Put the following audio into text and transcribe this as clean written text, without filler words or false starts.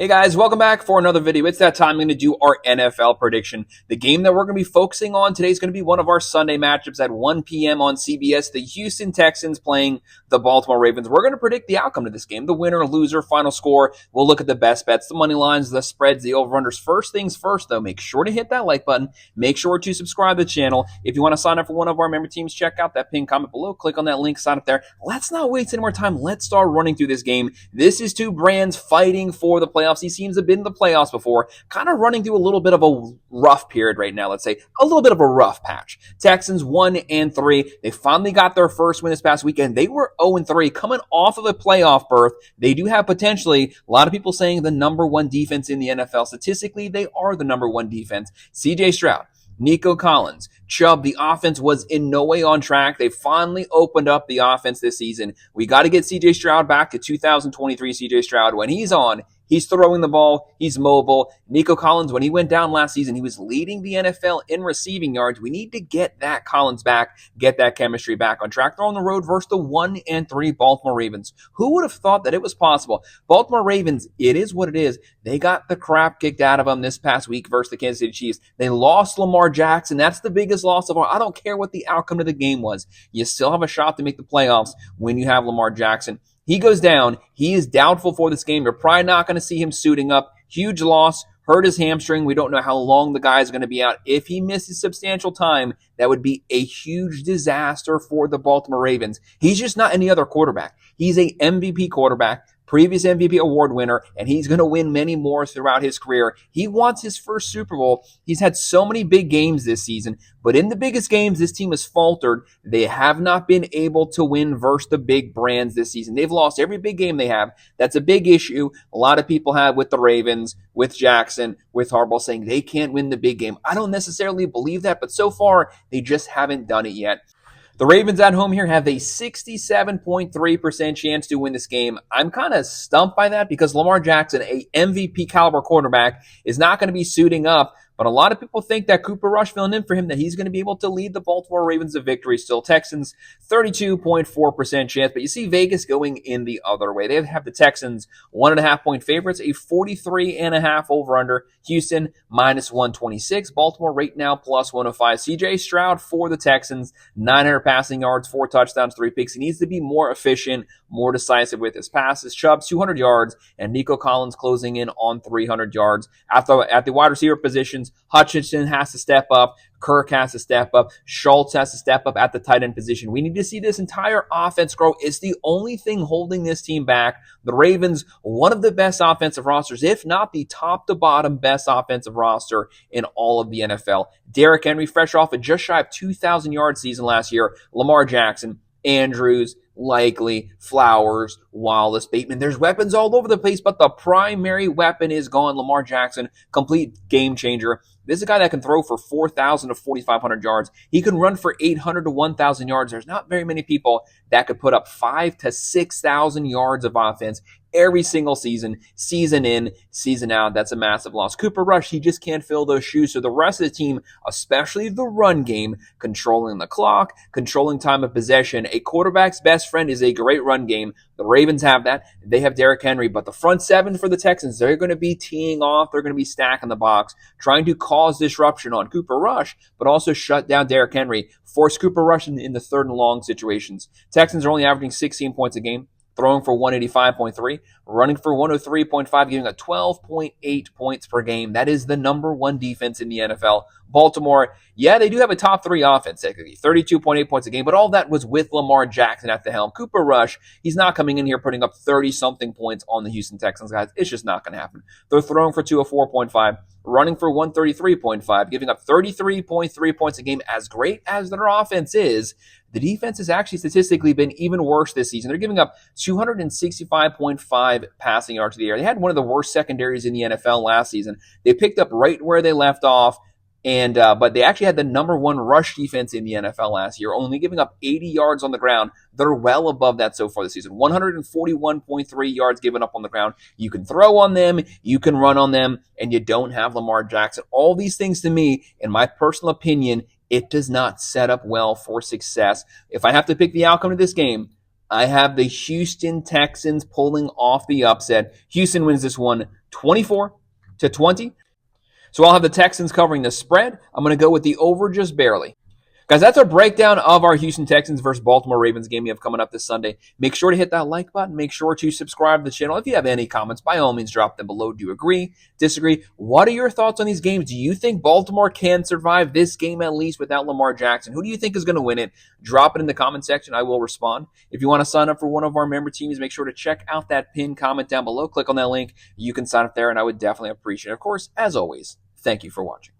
Hey guys, welcome back for another video. It's that time I'm going to do our NFL prediction. The game that we're going to be focusing on today is going to be one of our Sunday matchups at 1 p.m. on CBS. The Houston Texans playing the Baltimore Ravens. We're going to predict the outcome of this game, the winner, loser, final score. We'll look at the best bets, the money lines, the spreads, the over-unders. First things first, though, make sure to hit that like button. Make sure to subscribe to the channel. If you want to sign up for one of our member teams, check out that pinned comment below. Click on that link, sign up there. Let's not waste any more time. Let's start running through this game. This is two brands fighting for the playoffs. These teams have been in the playoffs before, kind of running through a little bit of a rough period right now. Let's say a little bit of a rough patch. Texans 1-3. They finally got their first win this past weekend. They were 0-3 coming off of a playoff berth. They do have potentially a lot of people saying the number one defense in the NFL. Statistically, they are the number one defense. CJ Stroud, Nico Collins, Chubb, the offense was in no way on track. They finally opened up the offense this season. We got to get CJ Stroud back to 2023 CJ Stroud. When he's on, he's throwing the ball. He's mobile. Nico Collins, when he went down last season, he was leading the NFL in receiving yards. We need to get that Collins back, get that chemistry back on track. They're on the road versus the 1-3 Baltimore Ravens. Who would have thought that it was possible? Baltimore Ravens, it is what it is. They got the crap kicked out of them this past week versus the Kansas City Chiefs. They lost Lamar Jackson. That's the biggest loss of all. I don't care what the outcome of the game was. You still have a shot to make the playoffs when you have Lamar Jackson. He goes down. He is doubtful for this game. You're probably not going to see him suiting up. Huge loss. Hurt his hamstring. We don't know how long the guy is going to be out. If he misses substantial time, that would be a huge disaster for the Baltimore Ravens. He's just not any other quarterback. He's a MVP quarterback, previous MVP award winner, and he's going to win many more throughout his career. He wants his first Super Bowl. He's had so many big games this season, but in the biggest games, this team has faltered. They have not been able to win versus the big brands this season. They've lost every big game they have. That's a big issue. A lot of people have with the Ravens, with Jackson, with Harbaugh saying they can't win the big game. I don't necessarily believe that, but so far, they just haven't done it yet. The Ravens at home here have a 67.3% chance to win this game. I'm kind of stumped by that because Lamar Jackson, a MVP caliber quarterback, is not going to be suiting up. But a lot of people think that Cooper Rush filling in for him, that he's going to be able to lead the Baltimore Ravens to victory. Still Texans, 32.4% chance. But you see Vegas going in the other way. They have the Texans 1.5-point favorites, a 43.5 over-under. Houston, -126. Baltimore right now, +105. CJ Stroud for the Texans, 900 passing yards, 4 touchdowns, 3 picks. He needs to be more efficient, more decisive with his passes. Chubb, 200 yards, and Nico Collins closing in on 300 yards. At the wide receiver positions, Hutchinson has to step up. Kirk has to step up. Schultz has to step up at the tight end position. We need to see this entire offense grow. It's the only thing holding this team back. The Ravens, one of the best offensive rosters, if not the top to bottom best offensive roster in all of the NFL. Derrick Henry, fresh off a just shy of 2,000 yard season last year. Lamar Jackson, Andrews, Likely, Flowers, Wallace, Bateman. There's weapons all over the place, but the primary weapon is gone. Lamar Jackson, complete game changer. This is a guy that can throw for 4,000 to 4,500 yards. He can run for 800 to 1,000 yards. There's not very many people that could put up 5,000 to 6,000 yards of offense every single season, season in, season out. That's a massive loss. Cooper Rush, he just can't fill those shoes. So the rest of the team, especially the run game, controlling the clock, controlling time of possession. A quarterback's best friend is a great run game. The Ravens have that. They have Derrick Henry. But the front seven for the Texans, they're going to be teeing off. They're going to be stacking the box, trying to cause disruption on Cooper Rush, but also shut down Derrick Henry, force Cooper Rush in the third and long situations. Texans are only averaging 16 points a game, throwing for 185.3, running for 103.5, giving a 12.8 points per game. That is the number one defense in the NFL. Baltimore, yeah, they do have a top 3 offense, 32.8 points a game, but all that was with Lamar Jackson at the helm. Cooper Rush, he's not coming in here putting up 30-something points on the Houston Texans, guys. It's just not going to happen. They're throwing for 204.5, running for 133.5, giving up 33.3 points a game. As great as their offense is, the defense has actually statistically been even worse this season. They're giving up 265.5 passing yards to the air. They had one of the worst secondaries in the NFL last season. They picked up right where they left off. But they actually had the number one rush defense in the NFL last year, only giving up 80 yards on the ground. They're well above that so far this season. 141.3 yards given up on the ground. You can throw on them, you can run on them, and you don't have Lamar Jackson. All these things to me, in my personal opinion, it does not set up well for success. If I have to pick the outcome of this game, I have the Houston Texans pulling off the upset. Houston wins this one 24-20. So I'll have the Texans covering the spread. I'm going to go with the over just barely. Guys, that's our breakdown of our Houston Texans versus Baltimore Ravens game we have coming up this Sunday. Make sure to hit that like button. Make sure to subscribe to the channel. If you have any comments, by all means, drop them below. Do you agree? Disagree? What are your thoughts on these games? Do you think Baltimore can survive this game at least without Lamar Jackson? Who do you think is going to win it? Drop it in the comment section. I will respond. If you want to sign up for one of our member teams, make sure to check out that pinned comment down below. Click on that link. You can sign up there, and I would definitely appreciate it. Of course, as always, thank you for watching.